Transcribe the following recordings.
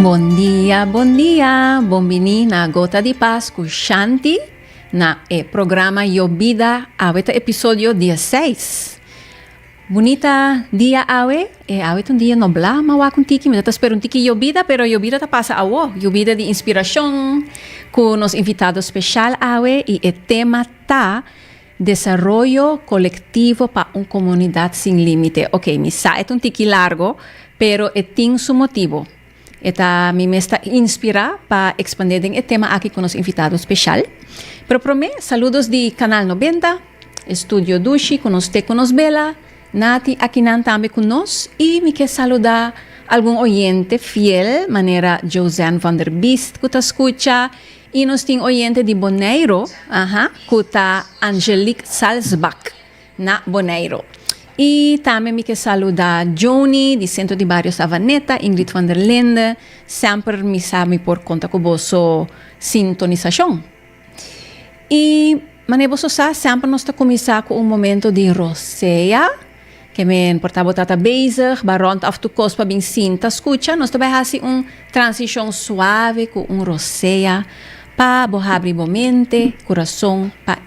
Bom dia, bombini na Gota de Paz com Shanti na programa Yobida Aweta episódio 16. Bonita dia awe, aweta um dia nobla, mawa com tiki, mas espero um tiki Yobida, pero Yobida ta passa awo, Yobida de inspiração com nos invitados especial awe e o tema tá desarrollo colectivo para uma comunidade sem limite. Ok, misa é um tiki largo, pero tem seu motivo. Eta me está inspira para expandir o tema aqui com os invitados especial. Pero para mim, saludos de Canal 90, Estúdio Dushi, com nos Bela, Nati aqui também com nós, e me quer saludar algum oyente fiel, maneira Josanne van der Beest, que escuta, e nós temos oyente de Bonaire, que está Angelique Salzbach, na Bonaire. E também me quer saludar Joni, de Centro de Barrio Savaneta, Ingrid van der Linde, sempre me sabe por conta com vossa sintonização. E, mas sempre nós está começar com momento de roceia, que me portava tata bezig, rond af toe kos para bem sinta, escuta, nós também fazer transição suave com roceia, para abrir a mente, coração, para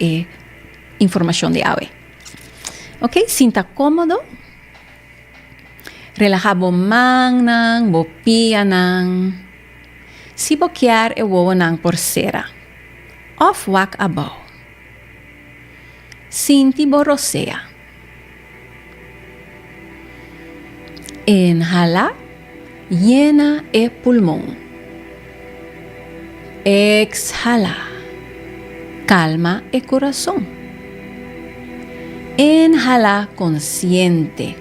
informação de awe. Ok, sinta cômodo. Relaxa bo mang nang, bo pia nang. Si bo kiar e wo nang por sera. Of wak abaw. Sinti bo rosea. Inhala, llena e pulmón. Exhala, calma e corazón. Inhala consciente.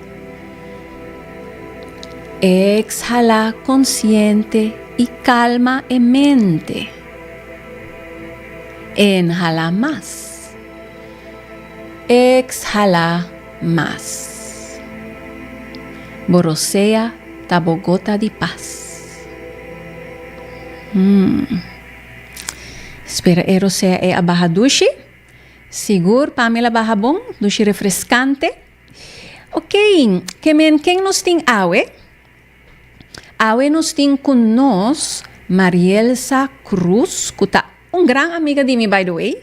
Exhala consciente y calma en mente. Inhala más. Exhala más. Borosea tabogota de paz. Espera, erosea e abahadushi. Sigur, Pamela Bahabong, dushi refrescante. Ok, quem nos tem awe? Awe nos tem com nós Marielsa Cruz, que está grande amiga de mim, by the way,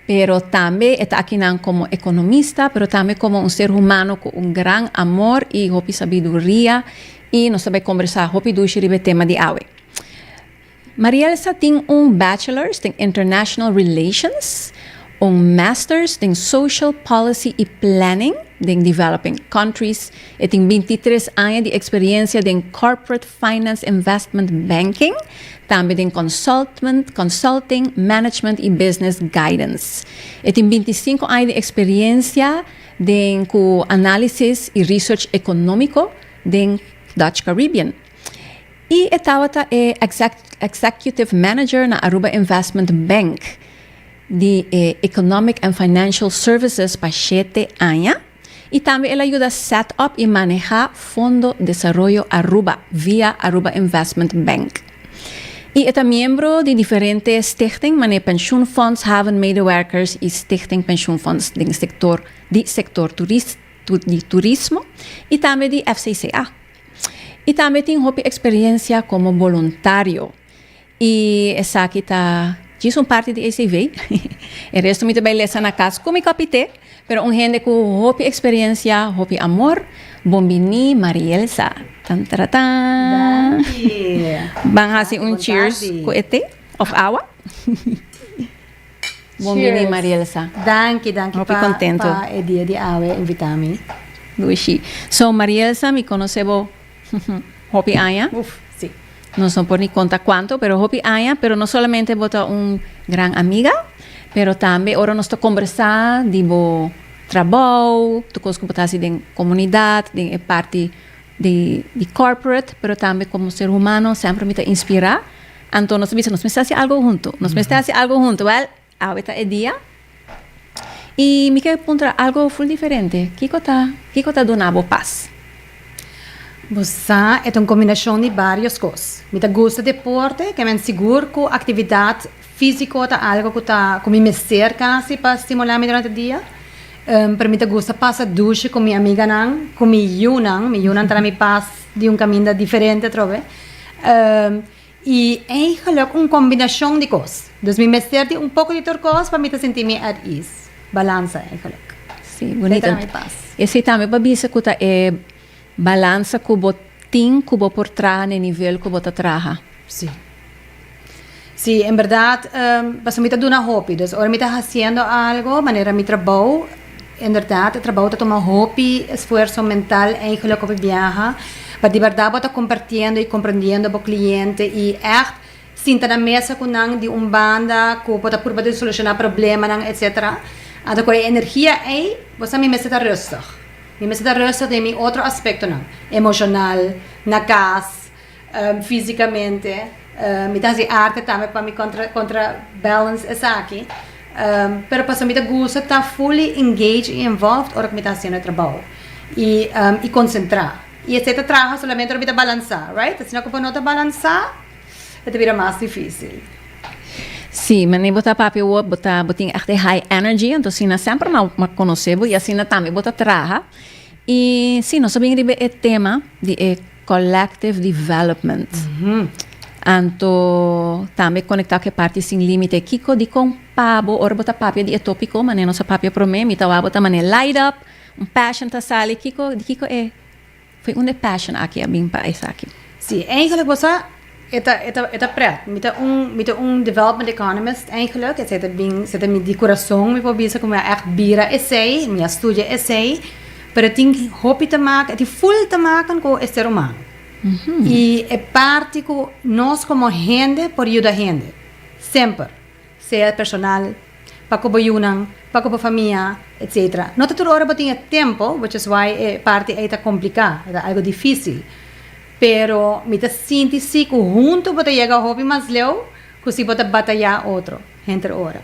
pero também está aqui como economista, pero também como ser humano com grande amor e sabedoria, e nós também conversar dushi sobre o tema de awe. Marielsa tem bachelor's em International Relations, Masters in Social Policy e Planning em Developing Countries. E tem 23 anos de experiência em Corporate Finance Investment Banking, também em Consulting, Management e Business Guidance. E tem 25 anos de experiência em Análise e Research Econômico em Dutch Caribbean. E ela é Executive Manager na Aruba Investment Bank, de Economic and Financial Services para 7 anos. E também ela ajuda a set up e manejar Fundo Desarrollo Aruba via Aruba Investment Bank. E é membro de diferentes stichtingen, mané pensioenfonds, haven medewerkers e stichting pensioenfonds de sector turismo e também de FCCA. E também tem experiência como voluntário. E essa aqui está diz parte de ECV. O resto muito bem lesa na casa como capité, pero gente com hopi experiência, hopi amor, bombini Marielsa. Tan taratan. Bang hasi cheers com ete of awa. Bombini Marielsa. Danke hopi contento. Pa e dia de awe invitami. Luishi. So Marielsa me conocebo hopi aya. Sí. No son por ni conta cuánto, pero hopi aya, pero no solamente bota gran amiga, pero también ahora nos está conversar de trabalho, tu cos computação de comunidade, de parte de corporate, pero também como ser humano sempre me inspira. Então nos está hacer algo junto, well, ahorita é dia. E me quer perguntar algo full diferente. Que está donando paz? Você é uma combinação de várias coisas. Me gosta de deporte, que me seguro que atividade física é algo que me cerca para estimular-me durante o dia. Para mim gosta passar duche com minha amiga, com minha Yunan também me passa de caminho diferente, trove. E eigenlijk een combinatie de cos. Dus me meserte un poco de turcos para me te sentirme at ease. Balança eigenlijk. Sim, bonita. Também paz. Esse também babisa kuta é balança kubo ting kubo por trás no nível kubo ta traha. Sí. Sí, en verdad, pues me está dando una hobby. Dus ahora me está haciendo algo, manera mi trabajo, en verdad, el trabajo está tomando hobby, esfuerzo mental, eigenlijk op viaja. Maar de verdad, wat compartiendo y comprendiendo con cliente y echt, sinta na mesa con nang di banda, ko pota purba de solucionar problema nang etc. Ado con energía ahí, pues a mí me está rustig. Me está rustig de mi otro aspecto nang, emocional, na cas, físicamente. Me está de arte también para mi contra balance esa aquí. Pero pues a mí me gusta estar fully engaged y involved ahora que me está haciendo el trabajo. Y concentrar. Y este trabajo solamente me está balanzar, right? Si no no te balanzar, het wordt más difícil. Sim, mas nem botar papi o botar echt high energy, então assim sempre ma conhecebo e assim também botar traha. E sim, nós sabemos que o tema de collective development. Anto também conectar com a parte sem limite. Kiko di com pabo, ora botar papi de tópico, mas não só papi para mim, me tava botar mané light up, passion ta sali. Kiko foi passion aqui a mim para isso aqui. Sim, eigenlijk was dat het pret. Met een development economist eigenlijk, het zit met die corazon, me probeer como echt bira essay, me estudia essay, pero tem hobby te maken, tem full te maken com o ser humano. E é parte que nós como gente por ayudar a gente, sempre, seja personal, para como ayudan, para como familia, etc. Não todo hora tem tempo, which is why parte é complicada, é algo difícil. Pero me te sinto assim que junto para chegar ao hobby mais leu, que se pode batalhar outro, entre hora.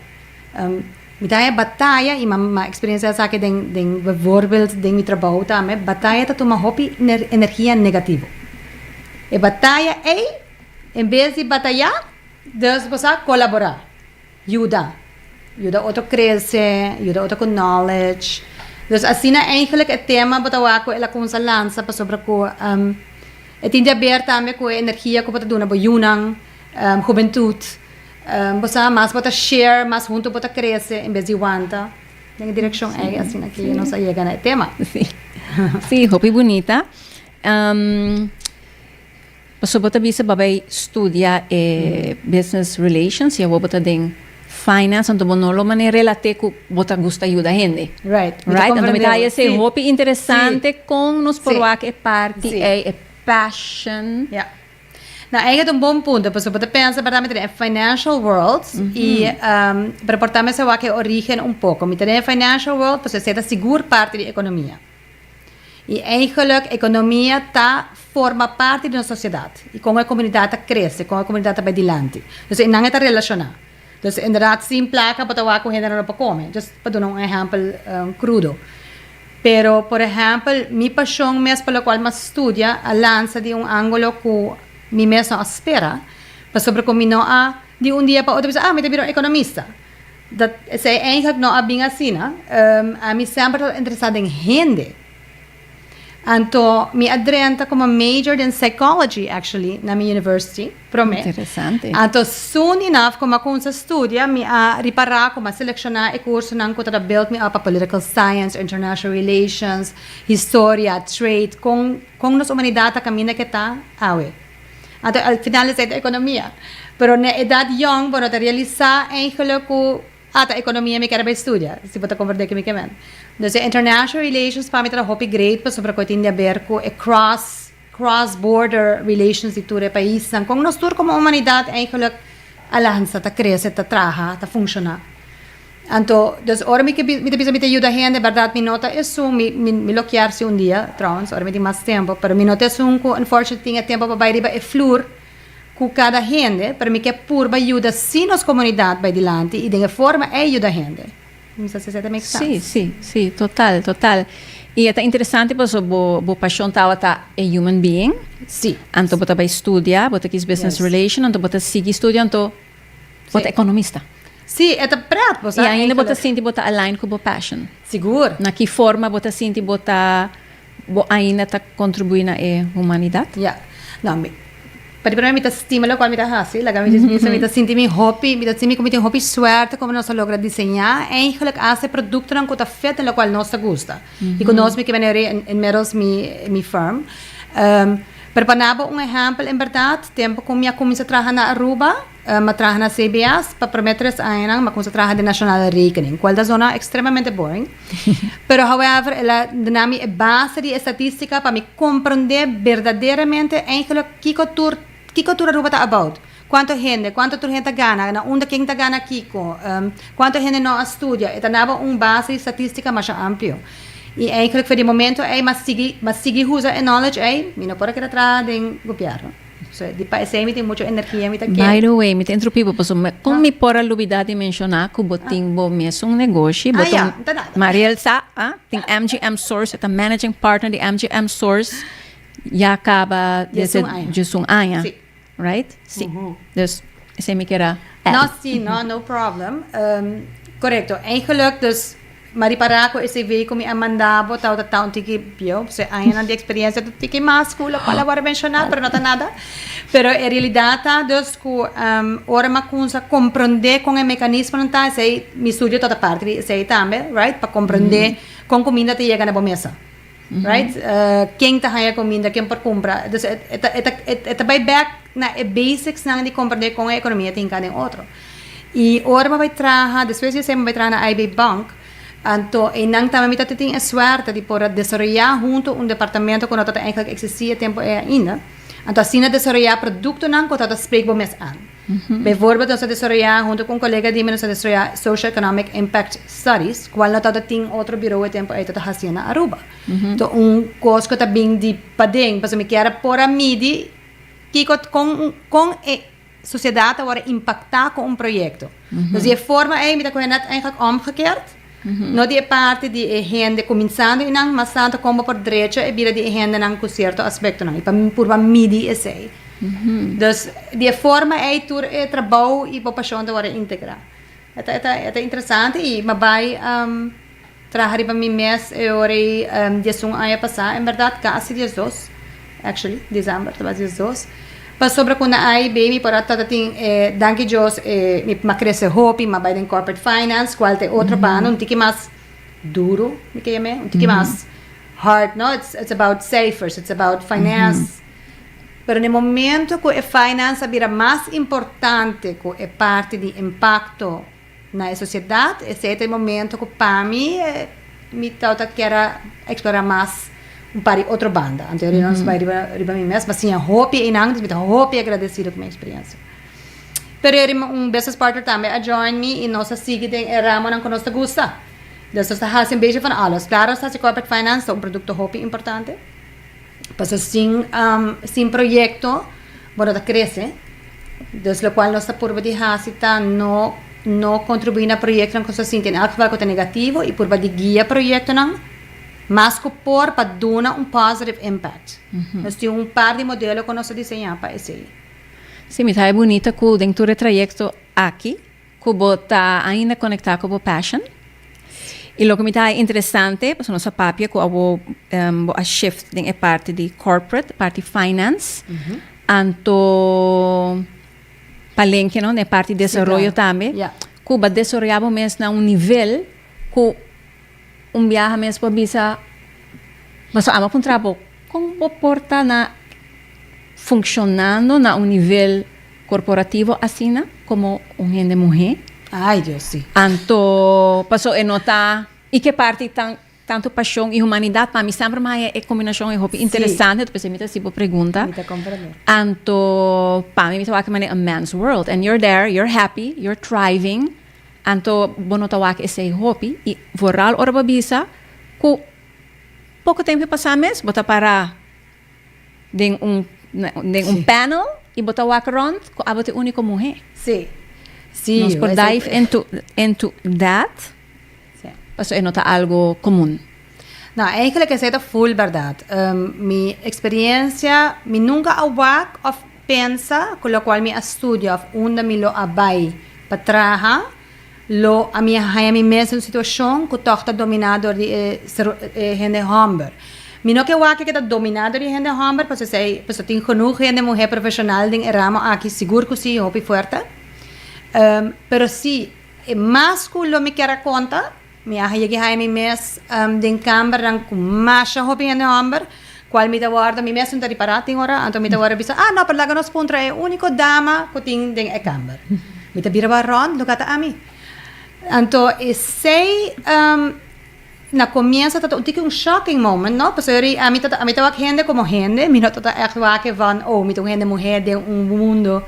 Me dá batalha e uma experiência essa que den bijvoorbeeld den meu trabalho também, batalha tá uma hobby energia negativa. E batalha é, em vez de batalhar, dus você colaborar, ajuda outro crescer, ajuda outro com knowledge. Dus assim eigenlijk het tema wat we ela com lança para sobre que het in de beer também com energia que pode dar para junang, juventude, você mais pode share, mais junto pode crescer, em vez de aguanta. Na direção é assim aqui não sai chegar no tema. Sim, sim, hobby bonita. Paso bota bisa babay estudia business relations, ya bota den finance, anto no lo mane relate ku bota gusta ayuda gente. Right. Anto me dá esse hobby interessante com nos porwak e parte e passion. Ja. Nou, eigenlijk een bom punto, pues você pensa verdade em financial world e para portarmos a que origem um pouco. Me tem financial world, pues você está seguro parte da economia. E eigenlijk a economia forma parte da sociedade. E com a comunidade cresce, com a comunidade vai adiante. Então, não é relacionar. Então, inderdaad, sem placa para o que não para comer. Just para dar um exemplo crudo. Pero, por exemplo, minha paixão mesmo pela qual eu estudo, a lança de ângulo que mi mesmo não espera, para sobre como não há de dia para outro, me te economista. Dat é eigenlijk não é bem assim, a mim sempre estou interessada em gente. Anto, mi adrenta como major in psychology, actually, na minha university, Interessante. Anto, soon enough, como a kunsa studia, mi a riparar, como a selecionar e curso ng kuta build mi a political science, international relations, historia, trade, kung nos humanidade camina que tá, awe. Anto, al final é a economia. Pero na edad young, bueno, te realizar, eigenlijk, a economia me quer estudar, se você converter com me Dus international relations para mim hobby great para sobre coitin de aberco e cross-border relations de todos os países. Com nós todos como humanidade eigenlijk alança, tá cresce, tá traja, tá funciona. Então, dus ora me ajuda a gente, verdade, me nota isso, me loquear-se dia, trouwens, ora me tem mais tempo, pero me nota isso, unfortunately, tinha tempo para vai riba e flor, com cada gente, para mim que purba ajuda sim nas comunidades vai dilante e de forma ajuda a gente. Não sei se make sense. Sim, total. E é interessante porque a paixão está é human being. Sim. Então, você vai estudar, você quer business relation, então você sigue estudando, então você é economista. Sim, é preto. E ainda você sente você align com a passion. Seguro. Na que forma você sente você ainda está contribuindo à humanidade? Yeah. Não, para mim, me estímulo qual me dá assim, lá me sinto me hobby, me sinto como um hobby suerte como nós logra desenhar, eigenlijk hace produto não que feito no qual nós gosta. E que nós me que venere em meros mi firm. Pero para um exemplo, em verdade, tempo como eu comecei a trabalhar na Aruba, me trabalhar na CBS, para prometer essa ano, me comecei a trabalhar de National Rekening, qual da zona extremamente boring. Pero, however, ela dá me base de estatística para me compreender verdadeiramente que cultura Aruba está about. Quanto gente gana, na onde quem gana Kiko, quanto gente não estuda, e dava base estatística mais amplo. E eigenlijk voor die momento mas sigi usa a knowledge mina por que atrás do governo. So di paese mi tem muita energia mi tá By the way, me interrompi porque com me por a lubidade mencionar que boting bo mesmo negócio, botom Mariel sa, tem MGM Source, é managing partner de MGM Source, já acaba de sung aya, right? Sim. Dus esse me quer no problem. Correcto. Eigenlijk dus Mariparaco esse veículo me mandava tal tiki bio, se ainda de experiência do tiki mais cool, para agora mencionar, pero não tá nada. Pero a realidade dos que ora ma kunsa compreender com o mecanismo não tá, sei me estudio toda parte, sei também, right? Para compreender com comida te chega na boa mesa. Right? Quem tá haya comida, quem por compra. Dus eta by back na basics na de compreender com a economia tem cada outro. E ora ma vai trabalhar, depois eu sempre vai trabalhar na IB Bank. Então, e não também está tendo a sorte de poder desenvolver junto departamento que não está eigenlijk existia tempo ainda. Então, assim, desenvolver produto não que está spreekbaar mes aan. Bijvoorbeeld, nós desenvolver junto com colega de nós desenvolver Social Economic Impact Studies, qual não está tendo outro bureau de tempo aí está fazendo na Aruba. Então, coisa que está bem de padeng, mas me quer por a midi que com a sociedade agora impactar com projeto. Dus die forma aí me está correndo eigenlijk omgekeerd. No die parte di gente cominciando inang mas tanto como por derecha e vira di gente nang certo aspecto nang ipa purva midi e sei. Dus die forma é tur e trabalho e população da hora integrar. Eta interessante e mabai trabalhar para mim mes e ora dia sung aya passar em verdade quase 12 actually dezembro tava 12. Mas sobre quando a baby para tata tem danke Deus me cresce hope me vai em corporate finance qual tem outro bano tique mais duro me que me tique mais hard no it's about savers it's about finance pero no momento que a finance vira mais importante que é parte de impacto na sociedade esse é o momento que para mim me tata quer explorar mais para outra banda. Anterior nós vai riba mim mesmo, mas sim a hope e não, me hope agradecido com minha experiência. Pero business partner também a join me e nós sigue de ramo não que nós gosta. Dus nós fazemos beijo van alles. Claro, está corporate finance, produto hope importante. Mas sin proyecto, bueno, cresce. Dus lo cual nós por de hasita no contribuir na proyecto não coisa assim, tem algo que é negativo e por de guia proyecto não mas que para dar positive impact. Nós temos par de modelos que nós desenhamos para esse. Sim, me é bonita que dentro do trajeto aqui, que está ainda conectado com a passion. E o que me é interessante, porque nossa papia que a shift em parte de corporate, parte de finance, anto palenque não, na parte de desenvolvimento também, que vai desenvolver mesmo na nível que viaje mesmo para bisa mas ama pun trabalho como porta na funcionando na nível corporativo assim como gente mulher ai Deus sim anto passou e nota e que parte tanto paixão e humanidade para mim sempre mais é combinação é interessante depois me se boa pergunta anto para mim me que a man's world and you're there you're happy you're thriving anto bonotawak esse hobby e voral ora babisa ku pouco tempo passamos bota para den um panel e bota wak rond ku abote único mulher sim nós por dive into that paso é nota algo comum não eigenlijk is het full verdade minha experiência me nunca awak of pensa com o qual me estudio of onde me lo abai para trabalhar a minha mesma situação que está dominada de gente humber. Mi no que wake que está dominado de gente hammer, pues sei, pues tem genoeg gente mujer profesional ding eramo aqui seguro que sim, hopi fuerte. Pero sí, más que lo me quiera conta, mi aja llegué a mi mes den camber dan com mais hopi gente hammer, qual mi da guarda mi mes un riparati ora, anto mi da guarda bisa, no, per la que nos puntra è unico dama que ting den e camber. Mi da bira barron, lo gata a mi. Anto sei na comienza tot un shocking moment, no? Pues a mí tawag gente como gente, mi no tota echt wake van, mi tong gente mujer de un mundo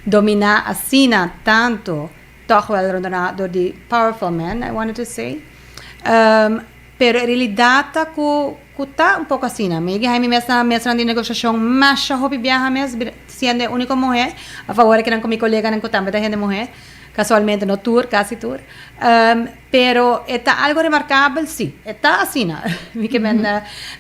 domina asina tanto, toch wel door die powerful men, I wanted to say. Pero in realidad ku ta un poco asina. Me dije, mi mesa de negociación más hopi viaja mes, siendo único mujer, a favor que eran con mi colega en Cotambe de gente mujer. Casualmente no tour, casi tour. Pero está algo remarcable, sí. Está así, ¿no?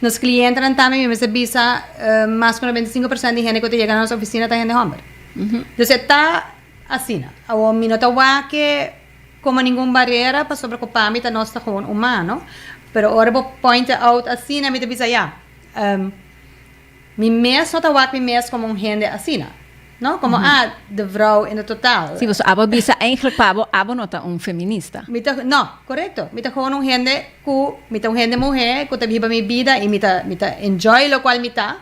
Los clientes también me visa más que el 25% de gente que te llegan a las oficinas de gente hombre. Entonces está así, ¿no? O mi nota que como ninguna barrera para sobreocuparme de nuestro joven humano. Pero ahora voy a point out así, ¿no? Me te visa ya. Mi mes nota mi mes como un gente así, ¿no? No? Como, de vrouw in het totaal. Sí, pues abo bisa eigenlijk pabo abo nota un feminista. No, correcto. Mita gewoon un gente mujer, que te viva mi vida y mita enjoy lo cual mita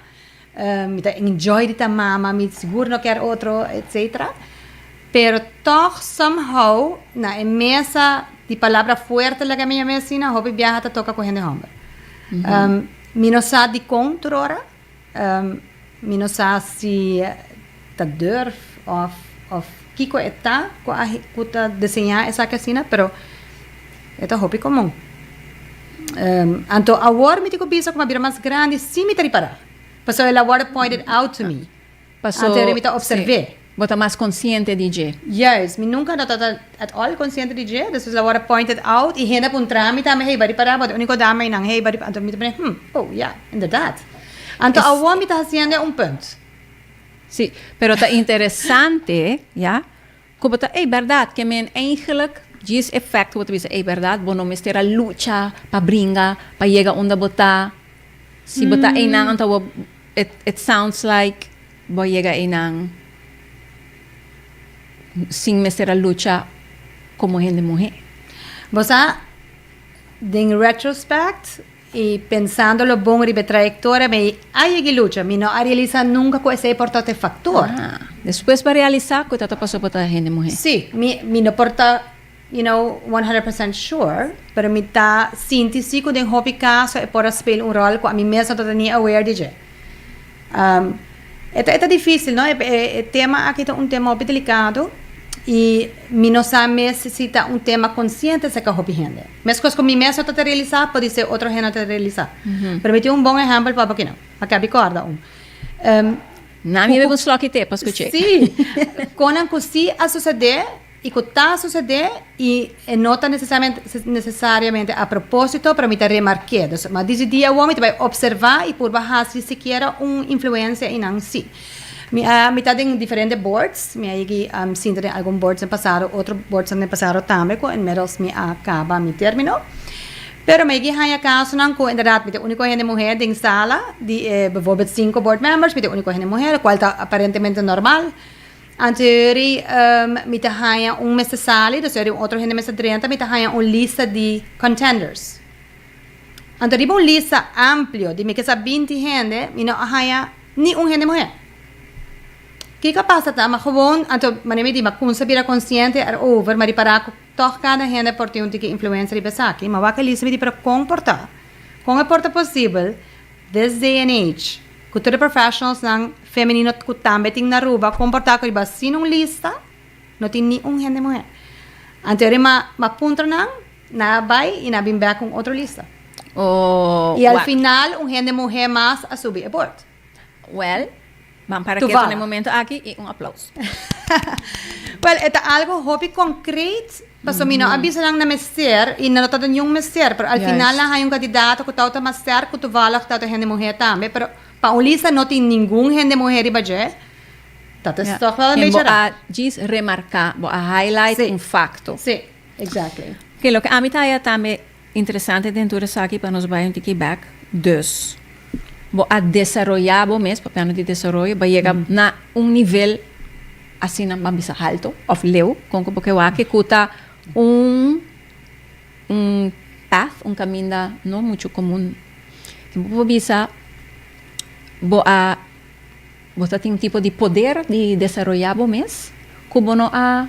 enjoy dita mama, mita seguro no quer otro, etc. Pero toch somehow, na en mesa, die palabra fuerte la que me llame así, hopi viaja te toca con gente hombre. Mi no sa di controra, mi no sa si ta durf of kiko eta ko ta desenhar essa casina, pero eta hopi comum. Anto award mi tico bisa como bira mais grande, sim me reparar. Passou ela award pointed out to me. Passou. Anto me ta observé. Bota mais consciente DJ. Yes, mi nunca nota at all consciente DJ. This is award pointed out. I hena pun tramita me hey bari para, but único dama inang hey bari anto mi te yeah, inderdaad. Anto award mi ta haciendo un punt. Sí, pero está interessante, ja? Como está, verdade, que men eigenlijk, diz effect, wat we zeggen, verdade, bono mistera lucha, pa bringa, pa llega onde bota, si bota inang, anto, it sounds like, bo llega inang, sin mistera lucha, como gente mujer. Bosa, in retrospect, y pensando lo bon ribe trayectoria, me hay que lucha, mi no realiza nunca con ese importante factor. Después para realizar, ¿qué te pasó por la gente mujer? Sí, mi no porta, 100% sure, pero mi ta sintesi con den hobby caso e por spel un rol con a mi mesa toda ni aware de je. Esta difícil, ¿no? El tema aquí es un tema muy delicado. E mi não necessita um tema consciente se que hobby gente. Mas coisas que mi mesa te realizar pode ser outro gente te realizar. Permite um bom exemplo para aqui não. Acabei corda Na minha vez só que te para escutar. Sim. Quando cosi a suceder e que está a suceder e não está necessariamente a propósito para me te remarcar. Mas desse dia o homem vai observar e por baixar se sequer influência em si. Mitad en diferentes boards, me hay sin tener algún boards en pasado, otro boards en pasado también, en medios me acaba mi término. Pero me hay caso nan ko en verdad, mit único gente mujer en sala, bijvoorbeeld 5 board members, mit único gente mujer, cual está aparentemente normal. Anterior, mit hay un mes sali, entonces otro gente mes 30, mit hay una lista de contenders. Anterior una lista amplio, de me que sa 20 gente, mi no hay ni un gente mujer. Kijk pasa maar gewoon, anto manemi di makunsa bira consciente over, maar die para toch cada gente opportunity que influencer di besaki, maar waka lisa di para comportar. Como é possível this day and age, cultura professionals ng feminino ku tambeting na ruba comportar ko iba sinong lista, no tin ni un gente mujer. Anterior mapunta nang na bay inabimba kung otro lista. Y al final un gente mujer más a subir aboard. Well, vamos para que en momento aquí y un aplauso. Well, ito algo hobby concrete. Paso mi no abisa lang na mester y no todo yung mester, pero al final lang hay un candidato que tauta mester que tu valak tauta gente mujer también, pero pa ulisa no tin ningún gente mujer iba je. Tata es toch wel een beetje raar. Gis remarcar, bo a highlight un facto. Sí, exactly. Que lo que a mí está también interesante dentro de aquí para nos vayan tiki back. Dus, bo a desarrollar bo mes, plano de desarrollo, ba llega na nível assim na mambisa alto, of leu, com porque eu que kuta path, caminho não muito comum. Que bo bisa bo a você tem tipo de poder de desarrollar bo mes, kubo no a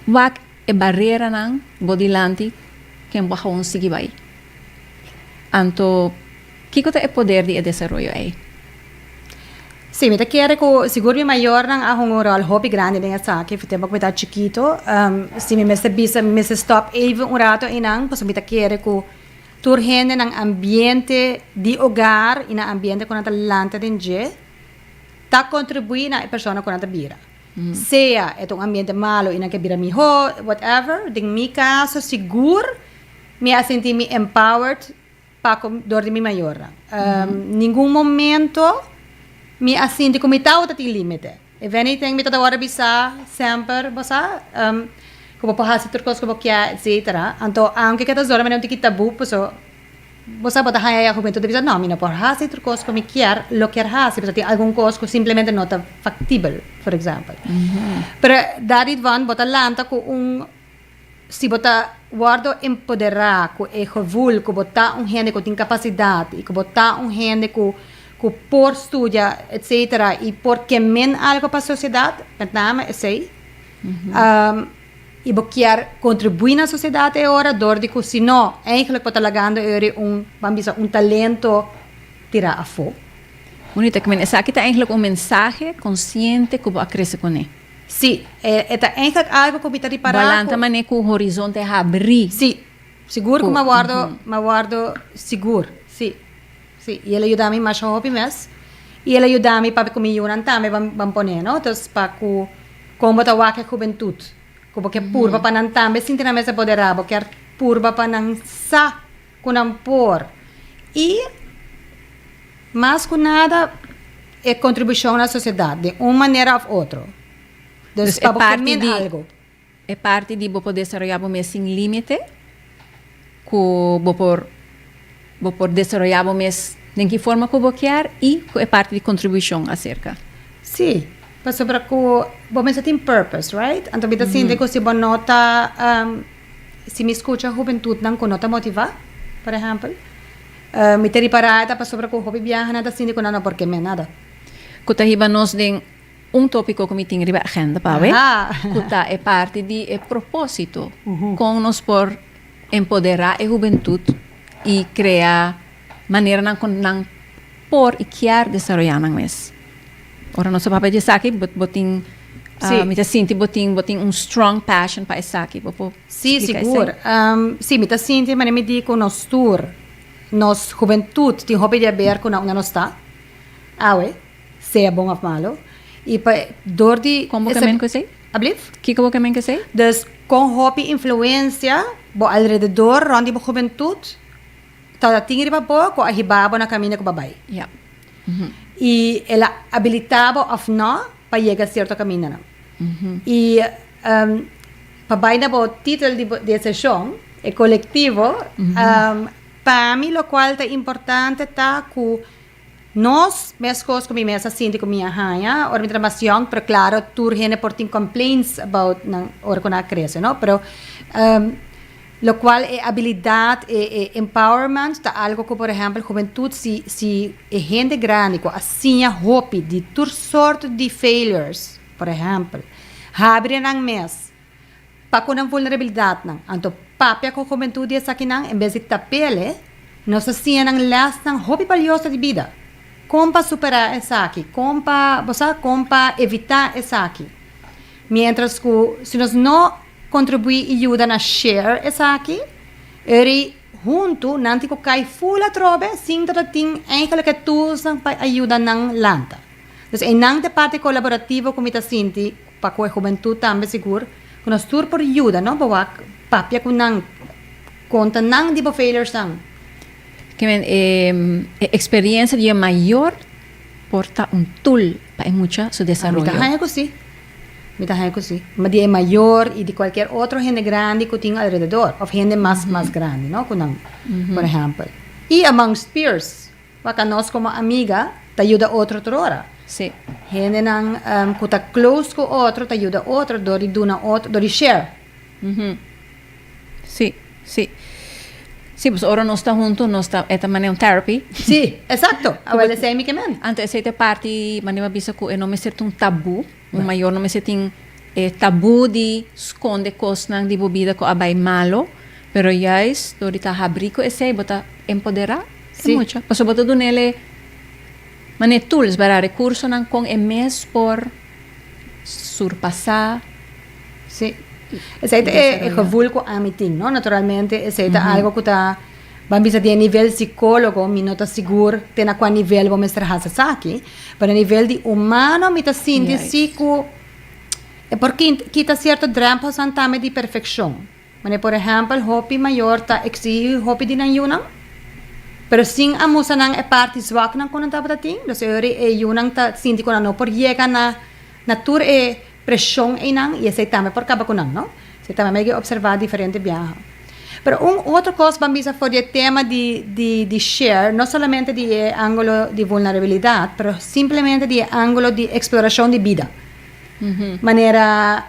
wak e barreira nang bo dilante que bo hawon sigi bai. Anto kiko ta e poder de desarrollo aí. Sim, me quero que seguro maior não há um rol hobby grande nessa aqui, porque tempo que tá chiquito, se me se bisa me se stop even rato inang, pues me quero que turhende ng ambiente de hogar e na ambiente com a lanta denje, tá contribui na persona com a bira. Seja é um ambiente malo e na que bira miho, whatever, em mi caso seguro me a sentir me empowered para dor de mi maior. Nenhum momento me assinti como tao tati limite. If anything, me toda hora bisa sempre, basta, como pahasi turcos como kya, etc. Anto, aunque kita zora me não tiki tabu, so, basta bota haya juventude bisa, não, me não pahasi turcos como quer, lo quer hasi, basta tem algum coisa que simplesmente não está factível, por exemplo. Pero dari van bota lanta com se bota guardo empoderar, com e jovul, com bota gente que tem capacidade, com bota gente que por estudar, etc. E por quemen algo para a sociedade, met name é sei. E vou querer contribuir na sociedade agora, door de que se não, eigenlijk wat talagando é talento tirar a fogo. Bonita, que essa aqui está eigenlijk mensagem consciente que vai crescer com ele. Sim, é eigenlijk algo que me está reparando. Balanta mané que o horizonte é abrir. Sim, seguro que me guardo seguro, sim. Sim, e ele ajuda a mim mais hobby mesmo. E ele ajuda a mim para comer um também vamos poner, não? Então, para como tá a juventude, como que purba para não também sentir na mesa poderar, porque purba para não sa com não por. E mais que nada é contribuição na sociedade, de uma maneira ou outra. Então, é parte de algo. É parte de poder desarrollar o mês sem limite, que por desarrollar o mês de que forma que quer e é parte de contribuição acerca. Sim, para sobre que o mês tem purpose, right? Então, me sinto que se você nota, se me escuta a juventude não com nota motivar, por exemplo, me ter reparado para sobre que o hobby viaja nada sinto que não porque me nada. Kuta hiba nos den tópico que me tem riba agenda para ver. Kuta é parte de propósito com nos por empoderar a juventude e criar maneira não por e quer desarrollar nang mes. Ora nosso papel de aqui botin me sinto botin strong passion para isso aqui. Sim, seguro. Sim, me sinto mas me digo nos tour, nos juventude tem hobby de ver com não está. Seja bom ou malo. E para dor de como que men que sei? Ablif? Que que men que sei? Dus com hobby influência bo alrededor ronde bo juventude. Toda tingri ba po ko ahibabo na caminho com babai. Yeah. E ela habilitava of no para chegar a certo caminho não. E babai na bo título de sessão é coletivo. Para mim, o qual é importante tá que nós, mescos como mesa sinti como minha rainha, or mitra mas young, pero claro, tur hene por tin complaints about nang or ko na cresce, no? Pero lo cual é habilidade e empowerment tá algo que, por exemplo, juventude se é gente grande com assim a hope de tur sorte de failures, por exemplo, abre nang mes pa ko nang vulnerabilidade nang anto papia ko juventude essa aqui nang em vez de tapele, nós assim nang last nang hope valiosa de vida. Como para superar essa aqui, como para evitar essa aqui. Mientras que se nós não contribuir e ajudar a share essa aqui, ele junto não tem que cair full a trobe, sem ter tem eigenlijk que tools para ajudar na lanta. Então, em de parte colaborativa como está sinti, para que a juventude também seguro, que nós tur por ajuda, não para papia com não conta não de failures não. Que experiência de maior porta tool para mucha su desarrollo. Me está assim. Mas de maior e de qualquer outro gente grande que tem alrededor, ou gente mais grande, não? Por exemplo. E amongst peers, Baka nós como amiga, te ajuda outro hora. Sim. Hene nang kuta close ko outro, te ajuda outro, dori duna outro, dori share. Sim, sim. Sim, pues ahora no está junto, no está, esta manera un therapy. Sí, exacto. Awala sa imi kemen. Antes esta parte, manima bisa ko, não me certo um tabu, um maior não me certo tabu de esconde coisas nang di bebida ko abay malo, pero yais, dori ta habrico esse, bota empoderar, Sí. mucho. Paso bota do nele, mane tools, para recurso nang kong emes por surpassar. Sí. Ese es gevoel ko amiting, no? Naturalmente, ese es algo que ta bambisa de nivel psicólogo, mi nota seguro, tena qua nivel vamos trabalhar aqui, pero a nivel de humano, mi ta sinti Yes. siku, porque kita cierto drempel san tame de perfeição. Mane, por exemplo, hopi maior ta exige hopi di nang yunang, pero sin amusa nang e parte zwak nang kunan ta ting, dus ori e yunang ta sinti ko no por llega na natur e pressão e nang e esse tame por caba kunang, no? Se tame mege observar diferente viaja. Pero outra coisa, Bambisa, foi o tema de share, não somente de ângulo de vulnerabilidade, mas simplesmente de ângulo de exploração de vida. Maneira,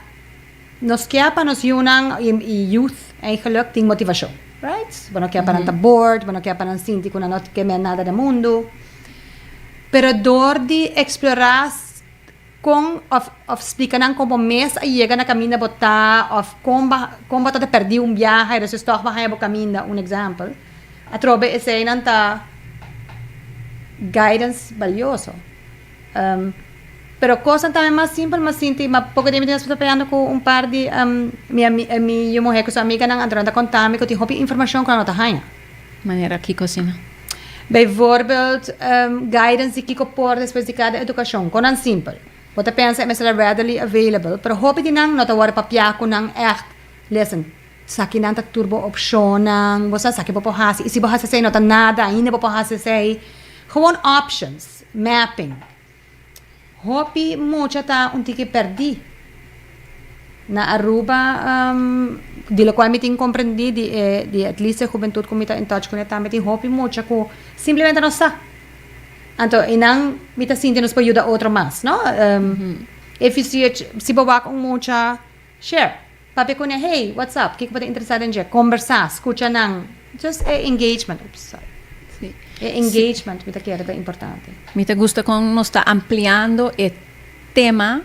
nos kiapa nos yunang e youth, eigenlijk, tem motivação. Right? Bueno, kiapa nang board, bueno, kiapa nang sinti kuna not kemen nada do mundo. Pero dor de explorar com of explicar como mês chega na caminho botar of como te perdi viaje e você está vai bo caminho exemplo a trobe esse não tá guidance valioso pero coisa também mais simples mas sinto mas pouco de tempo estou pegando com par de minha mulher com sua amiga não andando contar-me que tem hobby informação com a nota rainha Maneira que cocina. bijvoorbeeld guidance que por depois de cada educação com um simples Wat pensa é readily available. Pero hopi din nang notawar papya ko nang echt. Listen, saki nang turbo option nang bosa saki popohasi. Isi bahasa say nota nada, hindi popohasi say. Gewoon options, mapping. Hopi mucha ta unti que perdi. Na Aruba, di lo qual meeting comprendi di at least a juventud comita in touch con eta meeting hopi mucha ko simplemente no sa. Anto, inang mita sinti nos ayuda otro más, ¿no? If you see it, si bawak mucha, share. Papi ko niya, hey, what's up? Kiko ba interesado in siya? Conversa, escucha nang. Just engagement. Oops, sorry. Sí. Engagement, mita kaya ba importante. Me te gusta como nos está ampliando el tema,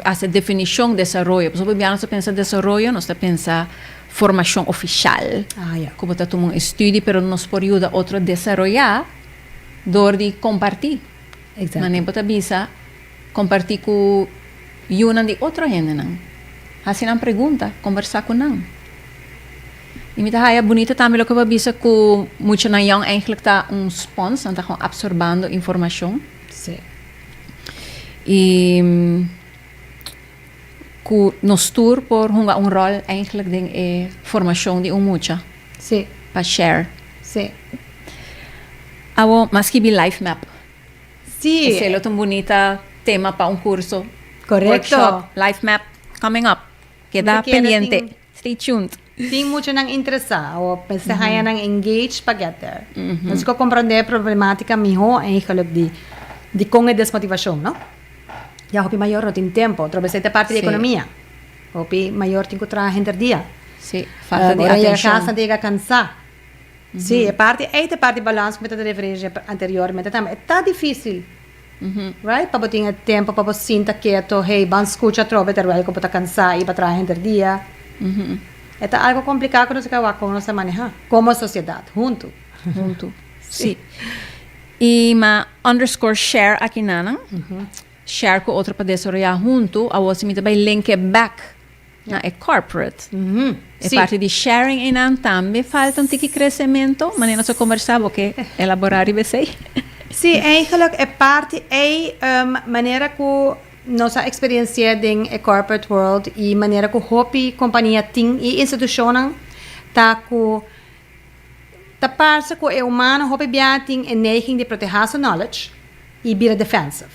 hace definición de desarrollo. Por ejemplo, no se piensa desarrollo, no se piensa formación oficial. Ah, ya. Como está tomando un estudio, pero nos puede ayudar a otro a desarrollar. Door die compartir. Exacto. Maar neem bisa compartir com yun di outra gente nang. Hasin ang pergunta, conversar com nang. E me tá bonita também lo que bisa com muito na young eigenlijk tá spons, tá gewoon absorbando informação. Sí. E com nos tour por hunga rol eigenlijk ding formação de mucha. Sí. Pa share. Sí. Awo mas que life map. Sí. Esse é tão bonita tema para curso. Correcto. Workshop, life map coming up. Queda Porque pendiente. ting- Stay tuned. Tem muito nang interessa o pensahan nang engage pa get there. Mas ko compreender problemática miho eigenlijk de com a desmotivação, no? Ya hopi maior no tem tempo, outra vez parte de Sí. economia. Hopi maior tem que trabalhar entre dia. Sí, falta de Ora ya atenção. casa tem cansar. Sim, é parte balance com a referência anteriormente também. Tá difícil. Right? Para botar tempo para você sinta quieto, hey, ban escucha trove ter wel para cansar e para trabalhar entre dia. É algo complicado quando se acaba com se manejar como sociedade junto. Junto. Sí. E ma underscore share aqui nana. Share com outra para desarrollar junto. A você me também link back na corporate. É Sim. parte de sharing e nan também falta tiki crescimento. Mas nós conversamos que elaborar e ver. Sim, eigenlijk é parte maneira que nossa experiência em corporate world e maneira que hopi companhia tem e instituição tá com tá parça que é humano hopi bia tem a neiging de proteger seu knowledge e vir defensive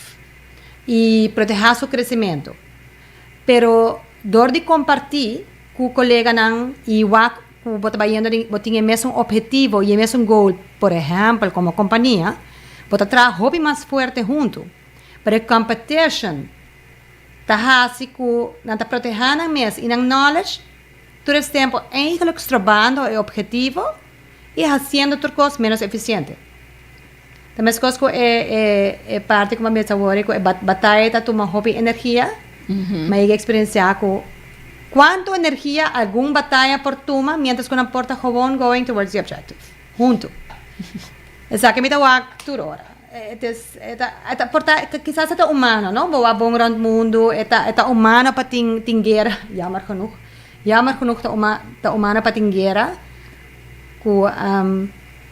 e proteger seu crescimento. Pero dor de compartilhar com o colega não e como bota bayendo botinha mesmo objetivo e mesmo goal, por exemplo, como companhia, bota trabalhar hobby mais forte junto. Para competition, tá hasi ku nanta protegana mes e nang knowledge, todo esse tempo eigenlijk trabalhando o objetivo e fazendo outras coisas menos eficiente. Também as coisas é parte como a minha sabor, é batalha tá toma hobby energia, mas é experienciar com quanto energia algum batalha por toma, mientras que não porta gewoon going towards the objective. Junto. Exatamente o toda hora. Porta quizás é humano, não? Boa bom rond mundo, é humano para tinguera, jammer genoeg. Jammer genoeg tá humano para tinguera. Ku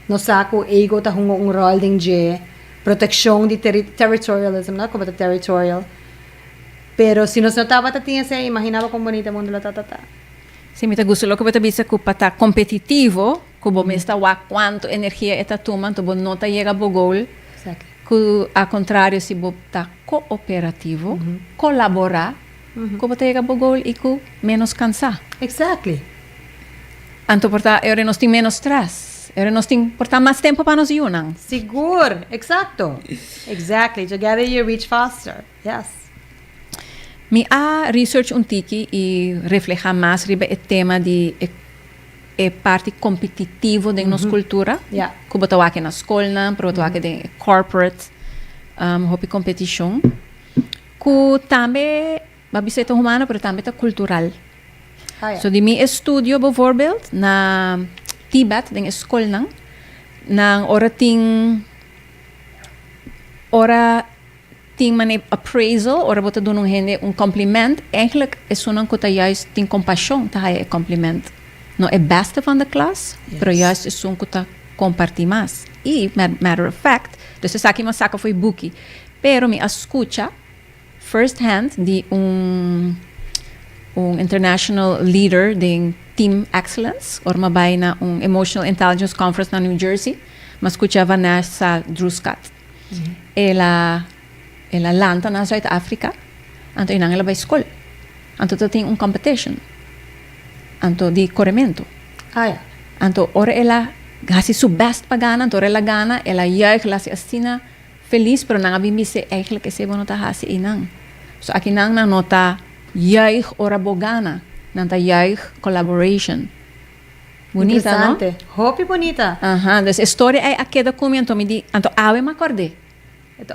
no saco ego tá hungo rol de proteção de territorialism, não? Como territorial. Pero si nos notaba tinha se imaginava como bonito mundo la ta. Sim, me gusta lo que você disse que para competitivo, como me está wa quanto energia está tomando, bo não tá chega bo goal. Exactly. Que ao contrário, se você está cooperativo, colaborar, que você chega bo goal e que menos cansar. Exactly. Anto porta, agora nós tem menos stress. Agora nós tem portar mais tempo para nos unir. Seguro, exacto. Exactly. Together you reach faster. Yes. Me a research tiki e refleja mais sobre o tema de parte competitivo da nossa cultura. Yeah. Que botou aqui na escola, botou aqui de corporate, hobby competition. Que também, babisa é humana, mas também é cultural. Yeah. So, de meu estudo, bijvoorbeeld, na Tibet, na escola, na ora ting een appraisal, ora bota doen een compliment. Eigenlijk is zo'n kota juist ting compassion, ta een compliment. No é beste van de klas, pero juist is zo'n kota compartir más. E, matter of fact, dus is aqui uma saca foi buki. Pero me escucha first hand de international leader de Team Excellence, or mabay na Emotional Intelligence Conference na New Jersey, mas escucha Vanessa Druskat. Ela lanta na Zuid-Afrika, anto inang ela ba school. Anto tem competition. Anto di corremento. Yeah. Anto ora ela gasi su best pagana, anto ela gana, ela juich la si astina feliz, pero nang abimbi se eigenlijk ese bono ta hasi inang. So aki nang na nota juich ora bogana, nanta juich collaboration. Bonita, Interessante. Hobby bonita. Aha, dus história é aquela como anto me di, anto awe me acordei.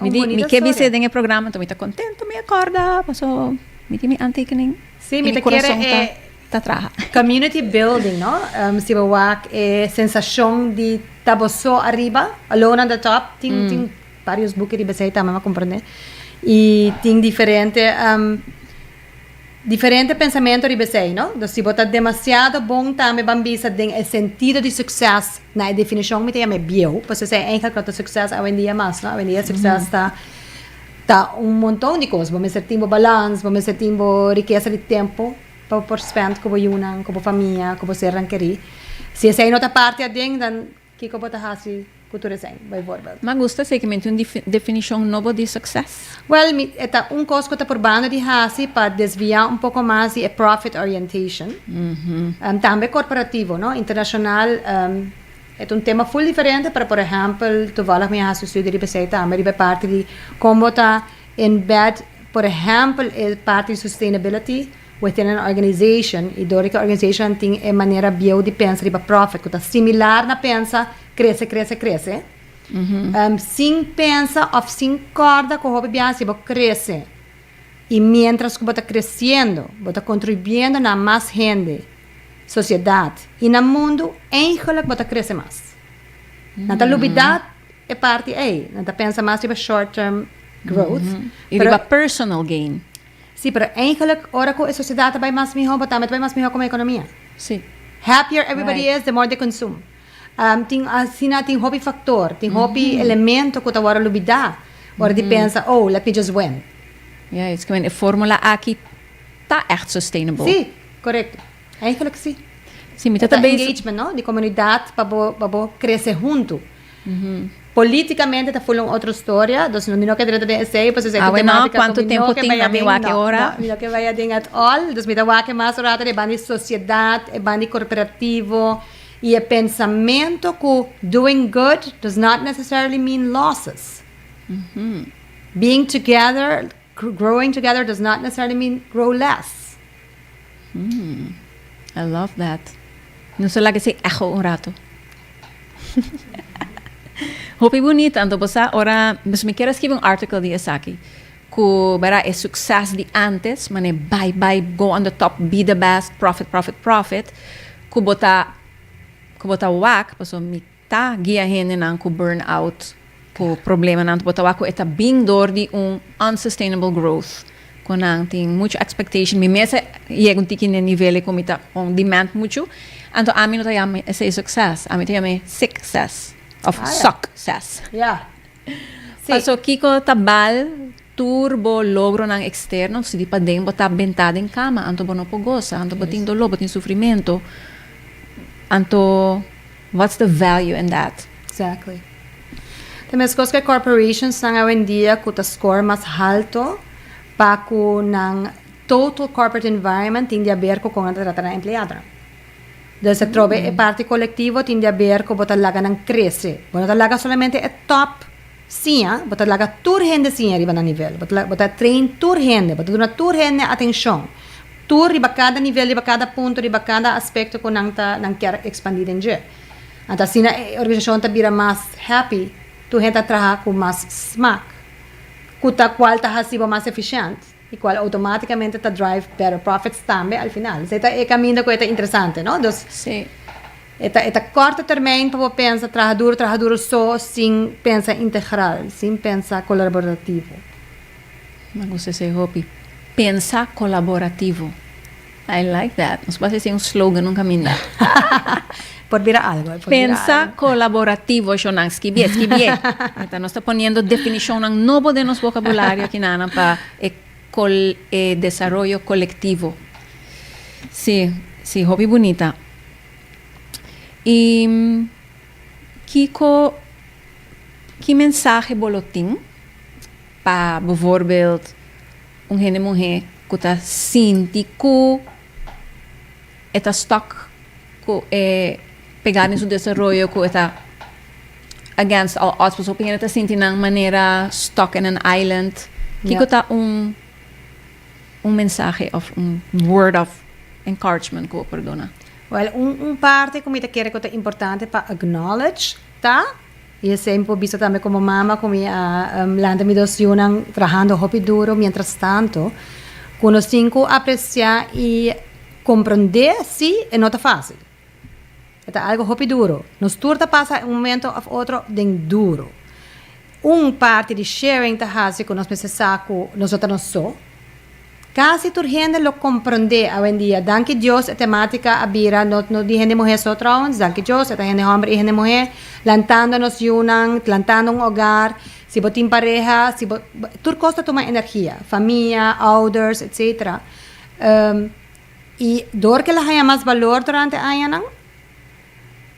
Me que bise den programa, então me tá contento, me acorda, passou, me tem antekening. Sim, me quer tá traha. Community building, no? Se wak sensação de taboso arriba, alone on the top, tem vários books de base também, compreender. E tem diferente pensamento de base, no? Então, se botar demasiado bom também, bambisa tem o sentido de sucesso na definição me tem bio, porque se é eigenlijk dat sucesso hoje em dia mais, no? Hoje em dia sucesso tá montão de coisas, vamos ter tempo balance, vamos ter tempo riqueza de tempo para por spend como yunan, como família, como ser ranqueri. Se essa é outra parte ding, dan que como tá hasi cultura sem, by voorbeeld. Mas gusta segmento definição nova de sucesso. Well, eta coisa que tá por bando de hasi para desviar pouco mais de profit orientation. Também corporativo, no? Internacional, é tema full diferente para, por exemplo, toevallig minha hasi studie de BC também de parte de como tá embed, por exemplo, parte de sustainability within an organization, e door que a organization tem a maneira bio de pensar para profit, que está similar na pensa, cresce. Sem pensa ou sem corda com o hobby se cresce. E mientras que você está crescendo, você está contribuindo na mais gente, sociedade. E no mundo, eigenlijk você cresce mais. Na lubidade é parte aí. Na pensa mais sobre short-term growth. E para personal gain. Sim, pero eigenlijk, ora que a sociedade vai mais melhor, mas também vai mais melhor como a economia. Sim. Happier everybody is, the more they consume. Tem hobby factor, tem hobby elemento que agora lubida. Ora de pensa, oh, let me just win. Ja, het is a formula aqui tá echt sustainable. Sim, correto. Eigenlijk sim. Sim, Engagement, no? De comunidade para crescer junto. Politicamente está full otra historia, entonces no que trata de ese, pues es bueno, ¿cuánto tiempo tiene a mi wake ahora? No que vaya bien at all, entonces mi wake más ahora de bani sociedad, bani corporativo, y el pensamiento que doing good does not necessarily mean losses. Being together, growing together does not necessarily mean grow less. I love that. No solo que se echo un rato. Hopi bonita, então você ora, mas me quero escrever article de aqui, que verá é sucesso de antes, mas bye, go on the top, be the best, profit, que bota whack, paso me tá guia gente não que burnout, que problema não bota whack, é bem dor de unsustainable growth, com não tem muita expectation, me mesa chega tique no nível como tá demand muito, então a mim não tá chama esse success, a mim tá chama success. Of success. Yeah. Paso kiko tabal turbo logro ng externo si di pa din bota bentada em cama anto bono pogosa anto botin dolo botin sufrimento anto what's the value in that? Exactly. Também as coisas que corporations estão hoje em dia com o score mais alto para com ng total corporate environment tem a ver com a tratar na empleada. Del se trove e parte collettivo tende a ver con botalaga ng cresce. Botalaga solamente e top sia, botalaga tur hende sia riba na nivel. Botalaga train tur hende, botalaga tur hende atenção. Tur riba cada nivel, riba cada punto, riba cada aspecto ko nang quer expandir en je. Anta sina organização ta bira mas happy, tu henta traha com mas smack. Kuta qual ta hasiba mas eficiente. E qual automaticamente ta drive better profits também al final. Esta é caminho que é interessante, não? Então, sim. Esta corto termino para pensar trabalhar duro só sem pensar integral, sem pensar colaborativo. Me gusta esse hobby. Pensar colaborativo. I like that. Nos pode ser slogan num caminho. Pode virar algo. Pensar colaborativo, yo não esquivie. Então, nós está poniendo definição novo de nosso vocabulário aqui na para desarrollo colectivo. Sí, hobby bonita. Y Kiko, que mensaje boletim para, bijvoorbeeld, gente mulher que está sintiendo que está stuck, que pegar em seu desenvolvimento, que está against all odds, pues opinião está sentindo de maneira stuck in an island. Kiko está mensaje of word of encouragement ko perdona. Well, parte como te quero que é importante para acknowledge, tá? E sempre visto também como mama, como landa me docionam trabajando hobby duro, mientras tanto, quando cinco apreciar e compreender se é nota fácil. É algo hobby duro. Nos turta passa momento of outro den duro. Parte de sharing ta hasi con nos saco nosotros no so. Casi tu gente lo comprende hoy en día. Danke Dios, temática abira, no di gente mujer sotrons, danke Dios, gente hombre y gente mujer, plantándonos yunan, plantando un hogar, si botin pareja, si tu costa toma energía, familia, ouders, etc. Y door que la haya más valor durante años,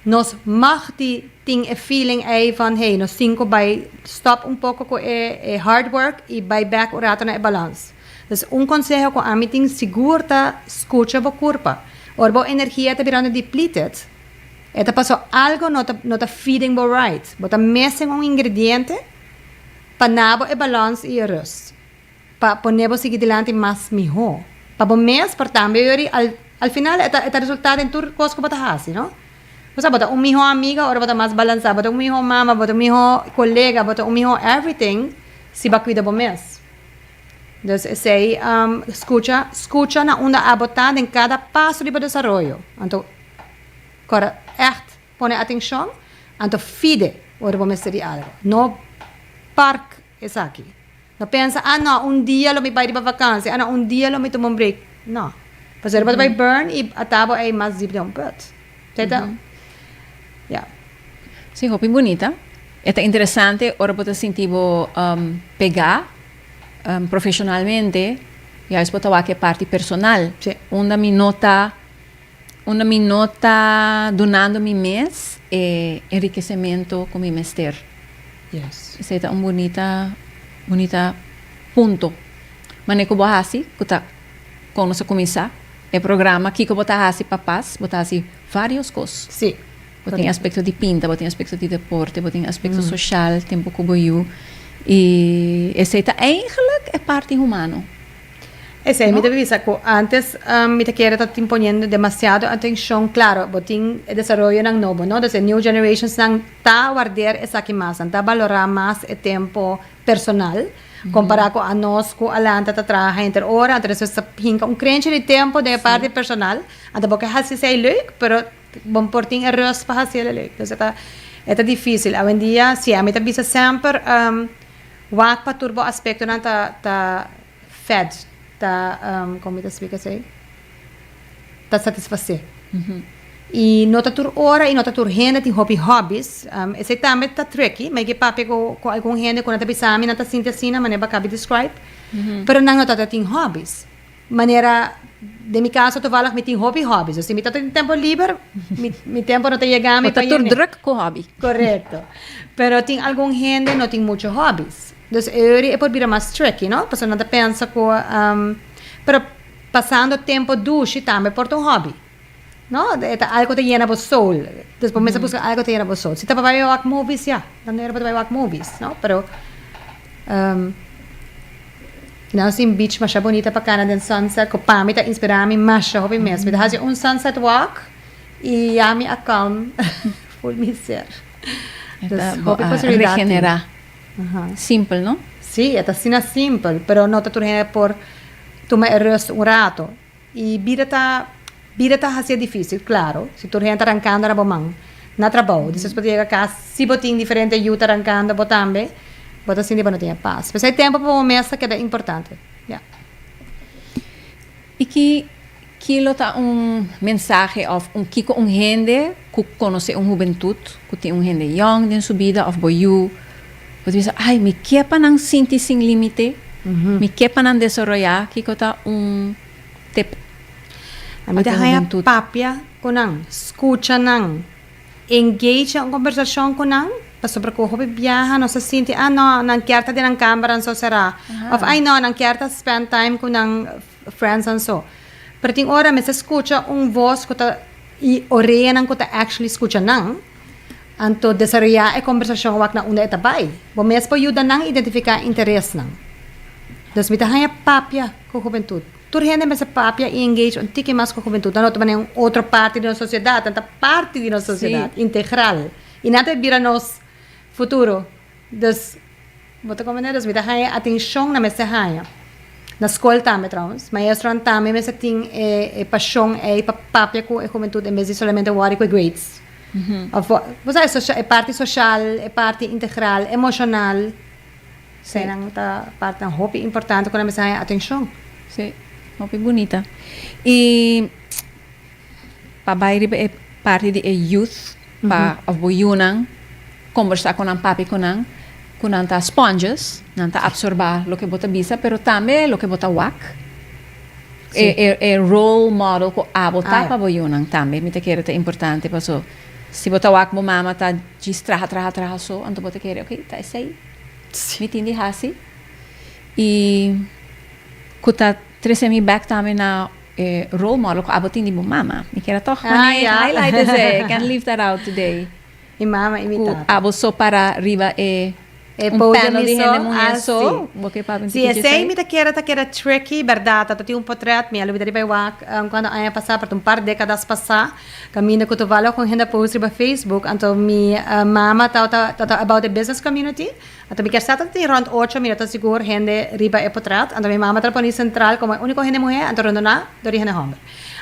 nos mag die ting a feeling van hey, nos cinco by stop un poco con hard work y by back orato na balance. Dus consejo con a mí ting segura escucha bo curpa. Orbo energia te virando depleted. Eta pasó algo no ta feeding bo right. Bota missing un ingrediente pa nabo balance y rust. Pa ponebo seguir delante más mejor. Pa bo mes por também al final eta resultado en tu cosco bota hasi, no? Basta bota hijo amiga, ora bota mais balançado, bota hijo mama, bota hijo colega, bota hijo everything, se va cuida bo mes. Entonces, sei, escucha na onda abotada em cada passo de desenvolvimento. Então, agora, pone atenção, então, fide, ora vamos ter algo. No parque, é aqui. Não pensa, não, dia eu me vai de vacância, não, dia eu me tomo break. Não. Porque você vai burn e a tábua é mais deep de put. Entendeu? Yeah. Sí, hobby bonita. Está interesante, ahora puedes sentir pegar profissionalmente, e aí pode que parte personal. Sí. Una mi nota donando mi mês enriquecimento com mi mester. Yes. Essa é um bonita ponto. Mas nem que boa assim, quando você começar, é programa que botar assim papás, botar assim várias coisas. Sim. Tem aspecto de pinta, tem aspecto de deporte, tem aspecto social, tempo que boiu. E essa eigenlijk é parte humana. Ese es mi divisa. Antes mi te quiere estar imponiendo demasiado atención, claro, botín el desarrollo ng novo, ¿no? Desde new generations nang ta guardar esa que más, ta valorar más el tiempo personal, comparado con a nos, con alanta ta trabaja inter hora, entonces se hinca un crunch de tiempo de parte personal, anta porque así se leuk, pero bon porting erros para hacer leuk. Entonces está difícil. Hoy en día, sí, a mí te avisa siempre wak pa turbo aspecto na ta fed, como te explica assim? Ta satisfazer. E nota tur hora e nota tur renda tem hobbies. Esse também tá tricky, mas que papi com algum renda quando tá bisami na ta sinta assim na maneira cabe describe. Pero não nota tem hobbies. Maneira de mi caso tu valas me tem hobbies. Assim, me tá tem tempo livre, mi tempo não tá chegando, Tá tur druk com hobby. Correto. Pero tem algum renda não tem muitos hobbies. Dus é por vir mais tricky, não? Porque não pensa com pero passando tempo duche também por um hobby. No, algo te llena vos soul. Después me se busca algo te llena vos soul. Si te vas a ver movies, ya. No era para ver movies, ¿no? Pero não sin beach mas bonita para Canada en sunset. Ko pa mi ta inspira mi mas hobby mes. Mi ta un sunset walk e a mi acalm full mi ser. Regenerar. Simple, ¿no? Sí, está así simple, pero no te turne por tomar el resto un rato. Y vida está así difícil, claro. Si tu gente arrancando era bom, na trabalho. Depois pode chegar cá, se botin diferente ajuda arrancando, botambe, bota assim de não tinha paz. Mas é tempo para uma mesa que é importante. Yeah. E que lota mensagem of que gente que conhece juventude, que tem gente young em sua vida, of boyu, você diz, ai, me quepa não sentir sem limite, me quepa não desenvolver, que tá tip. A mim dá papia com não, escuta não, engage em conversação com não, para sobre o hobby viaja, não se sente, não quer estar na câmera, não será, of não quer estar spend time com não friends and so. Pero tem hora me se escuta voz que tá e orelha não que tá actually escuta não, anto desarrollar a conversação wak na una etabay. Bo mes po ayuda não identificar interesse não. Dus me dá papia com juventude. Turhende mas papia e engage um tique mais com a juventude. Não também outra parte da sociedade, tanta parte da sociedade integral. E nada vira nos futuro. Dus bota como né, dus me dá atenção na mesa haia. Na escola também trouwens. Maestro também mas tem paixão e papia com a juventude, em vez de somente worry com grades. Você é parte social, é parte integral, emocional. São parte um hobby importante com a mesa atenção. Sim. Muito bonita. E para é parte de youth, para aboyunan, conversar com um papi com anta sponges, anta absorber o que bota bisa, pero também o que bota wak. É role model ko abota para aboyunan também, me te quero é importante, paso. Se bota wak mo mama tá traha so, anto bota quero, ok, tá isso aí. Me tindi hasi. E kuta trece mi back também na role model ko abotin di mo mama. Me quero toch highlight esse, can leave that out today. E mama imitar. Abo so para riba panel de gente mulher so, porque para sim, esse aí me tá que era tricky, verdade, tá tinha portrait, me alubida riba wak, quando a passar por par décadas passar, caminho que tu valo com gente post riba Facebook, então mi mama tá about the business community, então me quer estar tem around 8 minutos seguro gente riba portrait, então mi mama tá poni central como único gente mulher, então rondo na dori gente homem.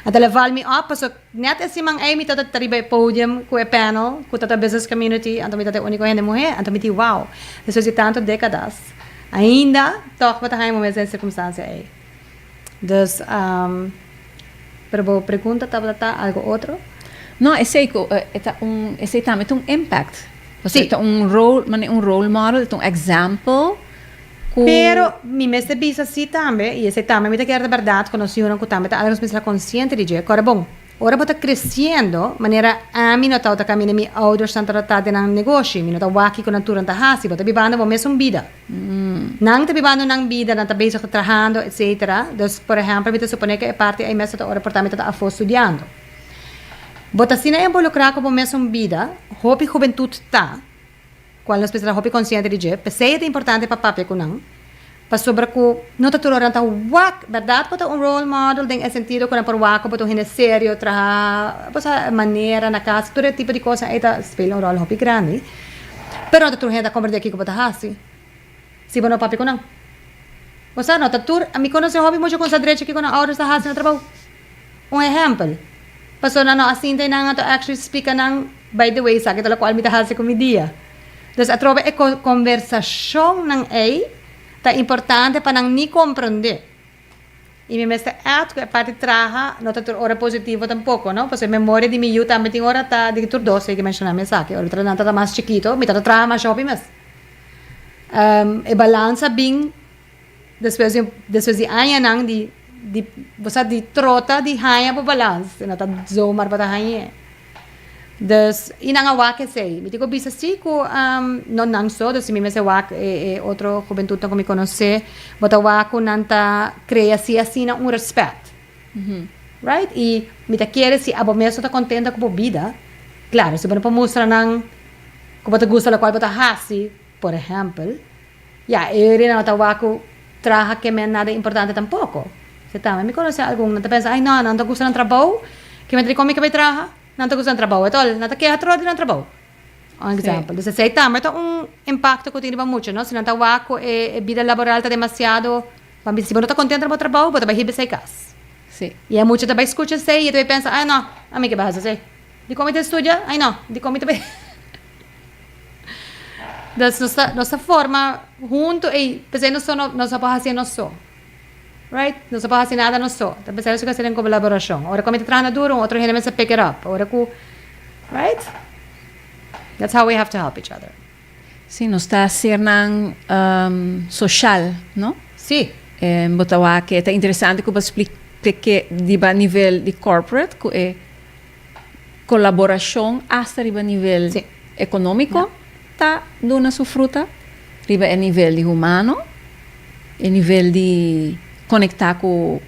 Então levar me up, so net assim mang ay mi tá riba podium com a panel, com tá business community, então mi tá único gente mulher, então me ti wow. Depois de tanto décadas, ainda toch wat hij moment zijn circunstância aí. Dus, pero pergunta tá algo outro? Não, esse também tem impact. Você tem role model, tem example. Pero mi me se bisa assim também, e esse também me te quer de verdade, conheci uma que também tá algo mais consciente de agora bom. Ora bota crescendo, maneira a mim nota outra caminho mi ouders estão tratando ng negócio, mi nota waki ko natura ta hasi, bota bibando mo mesmo vida. Nang te bibando ng vida, nang te bezig trabajando, etc. Dus, por exemplo, mi te supone que é parte aí mesmo ta ora portamento ta afo estudiando. Bota sina involucrar com mesmo vida, hopi juventude ta, qual nos precisa hopi consciente de je, pensei é importante para papel ko nang, pa sobra ko no ta turoran ta wak verdade bota um role model deng é sentido ko na por wak bota hine sério tra bosa maneira na casa todo tipo de coisa aí ta spela um role hopi grande pero ta turhen ta converter aqui ko bota hasi si bono papi ko nang bosa no ta tur a mi conoce hopi mucho con sa direita aqui ko na horas ta hasi na trabalho um exemplo paso na no assim tem nang to actually speak nang by the way sa kita la qual mi ta hasi comedia dus a trova é conversação nang tá importante para não ni compreender. E me mesta que a parte traja não tá hora positivo tampouco, não? Porque a memória de mim também tem hora tá de tur 12 que mencionar me saque. Hora não tá mais chiquito, me tá traja mais shopping mas. E balança bem depois de anya nang de você de trota de hanya po balance, não tá zomar para hanya. Dus inang awak sei, mi tico bisa si ko non nang so, dus mi mese wak otro juventud ko mi conoce, bota wak ko nanta crea si asina un respect. Right? E mi ta quiere si abo meso ta contenta com a vida. Claro, se bota mostra nang ko bota gusta la qual bota hasi, por exemplo. Ya, eri na ta wak ko traja que men nada importante tampoco. Se tama mi conoce algún, nanta pensa, ai não ta gusta ng trabaho, que me tricomi que vai traja. Não está gostando do trabalho, então, não está querendo trabalhar no trabalho. Um exemplo. Então, se também tem impacto que tem muito, não? Se não está waco, a vida laboral está demasiado, se não está contente com o trabalho, você vai receber casa. Sim. E é muito também escuta isso e você pensa, ai não, a mim que vai fazer? De como você estuda? Ai não, de como você vai... Nossa forma, junto, e pensei, não só para fazer, não só. Right? Não se pode fazer nada no só. Então, pensar isso que seria em colaboração. Ora, como te trabalha duro, outro realmente se pick it up. Ora, right? That's how we have to help each other. Sim, nós está a ser social, não? Sim. Botawa que é interessante que você explique que a nível de corporate, que é colaboração hasta a nível econômico, está dando sua fruta, a nível de humano, a nível de conectar com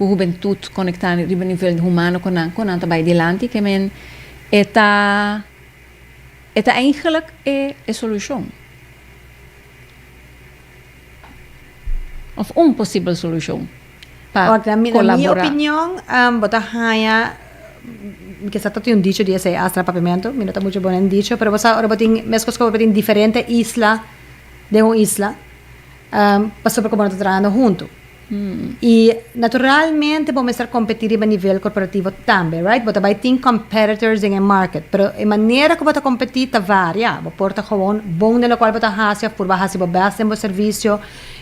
a juventude, conectar a nível humano com a trabalho adiante, que é eigenlijk a solução. Of possível solução para colaborar. Na minha opinião, bota haya que sa tem dicho de ese astra papamento, me nota muito bom em dicho, pero você ora botin mescos como botin diferente isla de uma isla, passou por como nós trabalhando junto. E naturalmente vamos estar competindo a nível corporativo também, right? Bota vai ter competitors em market, pero a maneira que bota competir tá varia. Porta gewoon bom de lo qual bota hasia, por baixo se basta em serviço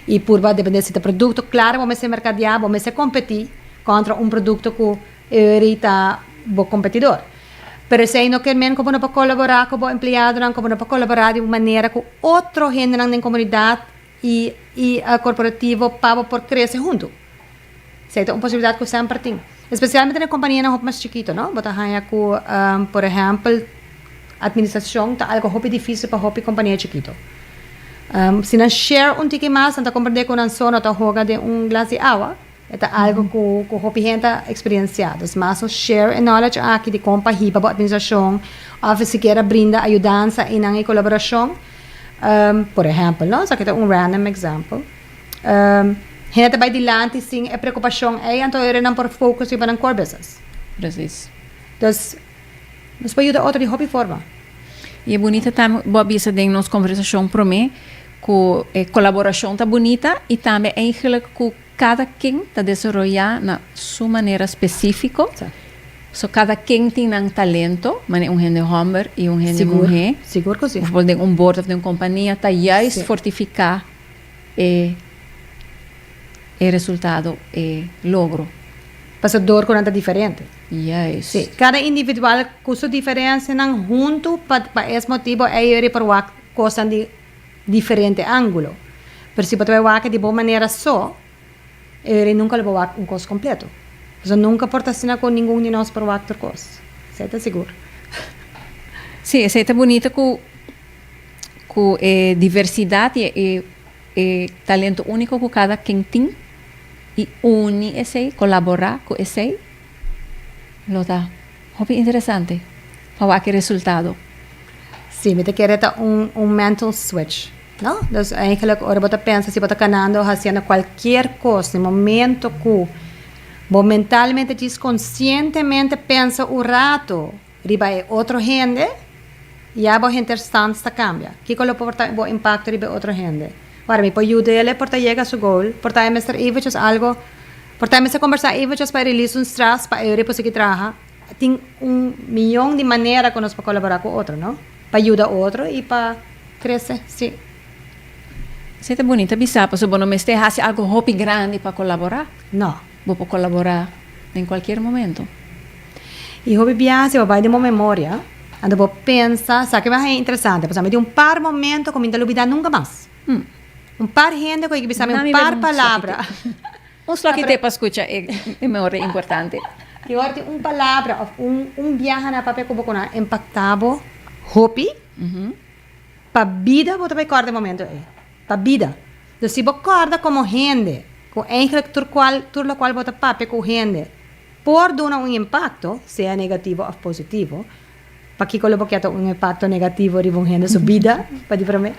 e por baixo depende se produto. Claro, vamos se mercadear, vamos se competir contra produto que erita bo competidor. Pero se não quer men como não para colaborar com o empregado, não como não para colaborar de uma maneira com outro gênero na comunidade e a corporativo para por crescer junto. Certo? Uma possibilidade que sempre tem. Especialmente na companhia não mais chiquito, não? Bota hanya com, por exemplo, administração está algo muito difícil para a companhia chiquito. Se não share tique mais, não compreender com não só não joga de glass de água, é algo que a gente experienciado. Mas share knowledge aqui de companhia para a administração, ou se quer brinda ajudança e não colaboração. Por exemplo, não? Só que é random example. Gente vai dilante sim, a preocupação é então não por focus e para um core business. Precis. Então, nos pode ajudar outra de hobby forma. E é bonita também, boa vista de nossa conversação para mim, que a colaboração está bonita e também é que cada quem está desenvolvendo na sua maneira específica. So cada quem tem um talento, mas gente homem e gente mulher. Seguro que sim. Por exemplo, board de uma companhia está juist fortificar o resultado, o logro. Passador com nada diferente. Yes. Sim. Cada individual com sua diferença não junto para esse motivo é ir para uma coisa de diferente ângulo. Mas se você vai de boa maneira só, ele nunca vai um curso completo. Então nunca porta cena com nenhum de nós para o actor cos. Você está seguro? Sim, essa é bonita com diversidade e talento único que cada quem tem e une esse, colaborar com esse. Lota, hobby interessante. Para aquele resultado. Sim, me te quer um mental switch. ¿No? Entonces, eigenlijk, ahora você pensa, se você está ganhando, fazendo qualquer coisa, no momento que você mentalmente, conscientemente pensa o rato, riba é outro gente, e a vossa interstância cambia. Que colo porta o impacto riba outra gente. Agora, me pode ajudar ele, porta chega a seu goal, porta me estar evitando algo, porta me conversar evitando para release stress, para eu conseguir trabalhar. Tem milhão de maneiras que nós podemos colaborar com o outro, não? Para ajudar o outro e para crescer, sim. Isso é bonita, bisapa. Se você não faz algo hobby grande para colaborar, Não. você pode colaborar em qualquer momento. E hobby viaje, vai de uma memória, onde você pensa, sabe que é interessante, por exemplo, de par momentos que me não olvidar nunca mais. Par gente que bisa me par palavra. Só que te para escuchar é memória importante. E agora tem palavra, viaje na papel que você impactado, hobby, para vida, você vai cortar momento para vida. Então, se você corta como gente, com eigenlijk tur lo qual você papel com gente, por dar impacto, seja negativo ou positivo, para que colo porque impacto negativo de uma gente sua vida, para dizer para mim.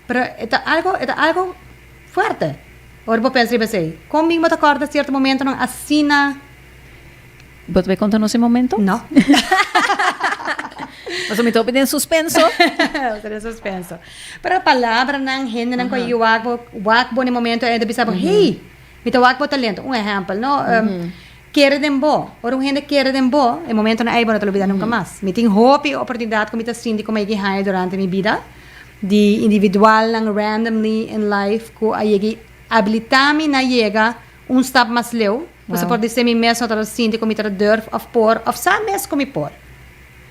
Pero é algo forte. Agora você pensa assim, como você corta certo momento não assina. Você vai contar nesse momento? Não. Você me estou pedindo suspenso? Seria suspenso. Pero a palavra ng gente ng ko'y wakbo ni momento é de bisabo, hey, mito wakbo talento. Exemplo, no? Quer dem bo. Or gente quer dem bo, e momento na ay bo na talubida nunca mais. Miting hopi oportunidade ko mita sindi ko may gihay durante mi vida. Di individual ng randomly in life ko ay habilitami na yega step mas leu. Você pode dizer mi mesmo para sindi ko mita durf of por, of sa mes ko mi por.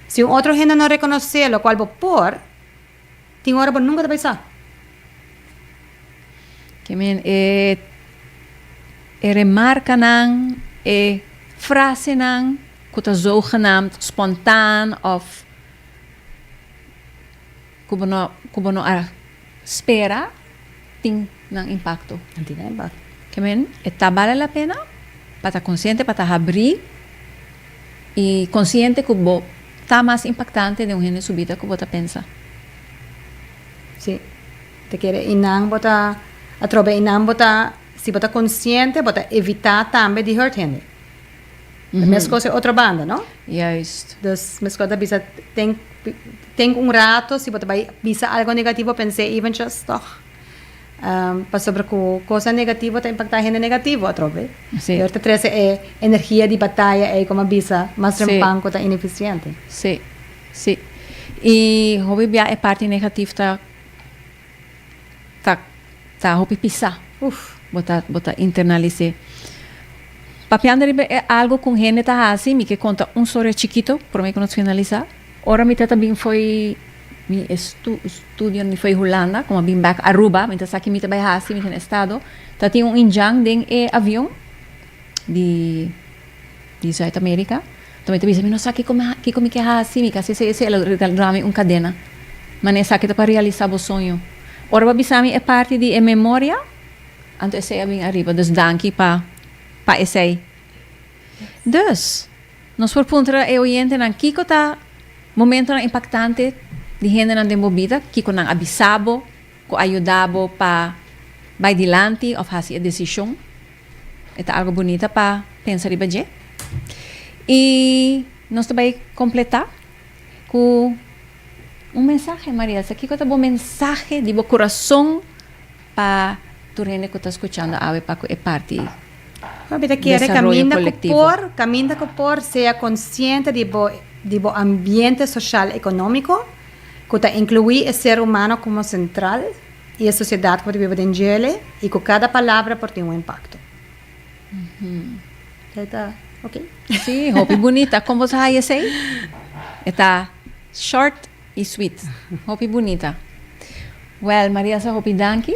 Se outro gente não reconhecer o qual vou pôr, tem hora que nunca vai pensar. Que men remarca nang frase nang kuta zogenaamd spontaan of kubono spera ting nang impacto. Não tem nada. Que men vale la pena para consciente para abrir e consciente que está mais impactante de gente subida que você pensa. Sim. Te quer inang bota atrobe inang bota se bota consciente bota evitar também de hurt gente. Mesmo coisa outra banda, não? Juist. Dus mesmo coisa bisa tem rato se bota vai bisa algo negativo pensei even just toch. Para sobre coisa negativa está impactar gente negativo atrobe. Sim. E outra trece é energia de batalha é como bisa mas rampanco está ineficiente. Sim. Sim. E hobby bia é parte negativa tá hobby pisar. Bota internalize. Papiando é algo com gente tá assim, me que conta história chiquito, para mim que nós finalizar. Ora me também foi mi estudio ni foi Holanda, como bem back Aruba, mientras aqui me também assim, me tem estado. Tá tinha injang ding avião de South America. Também te não sabe como que assim, me casi se regalame cadena. Mas é sabe para realizar o sonho. Ora bisami é parte de memória. Anto esse bem arriba, dus danke pa esse. Dus nós por punto é oyente nan kiko ta momento na impactante de gente na demovida, kiko nang abisabo, ko ayudabo pa vai dilante of hasi a decisão. Ita algo bonita pa pensar riba je. E nós também completar com mensaje, Maria. Aqui que tá bom mensaje de bo coração para tu gente que está escutando a para é parte. Mas quiere caminha por seja consciente de bo ambiente social econômico, que está incluir o ser humano como central e a sociedade que vive dentro dele e que cada palavra pode ter impacto. Tá, ok? Sim, hobby bonita. Como você vai dizer? Está short e sweet. Hobby bonita. Well, Maria sa hobby danki.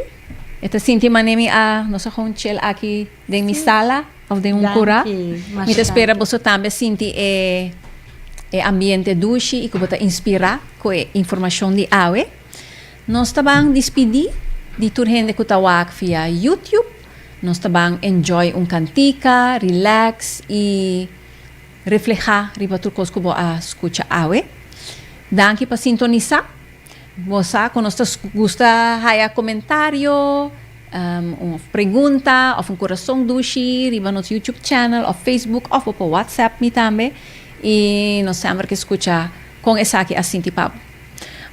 Esta sinti manemi a nossa honchel aqui de mi sala, of de un Danke, cura. mas Mi te espera danke. você também sentir ambiente dushi e que você inspirar com a informação de awe. Nós também despedir de toda gente que está via YouTube. Nós também enjoy cantica, relax e reflejar riba tudo coisa que você escuta awe. Danke para sintonizar. Você, quando você gusta, haya comentário, uma pergunta, ou coração dushi, riba nosso YouTube channel, ou Facebook, ou por WhatsApp me também. E nós sempre que escuta com essa aqui assim tipo.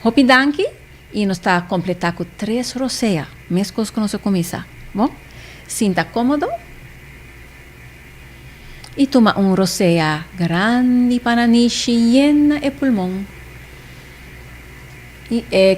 Hopi danke e nós está completar com 3 roseia, mesmo coisa que nós começa. Bom? Sinta cômodo. E toma roseia grande para nishi llena e pulmão. E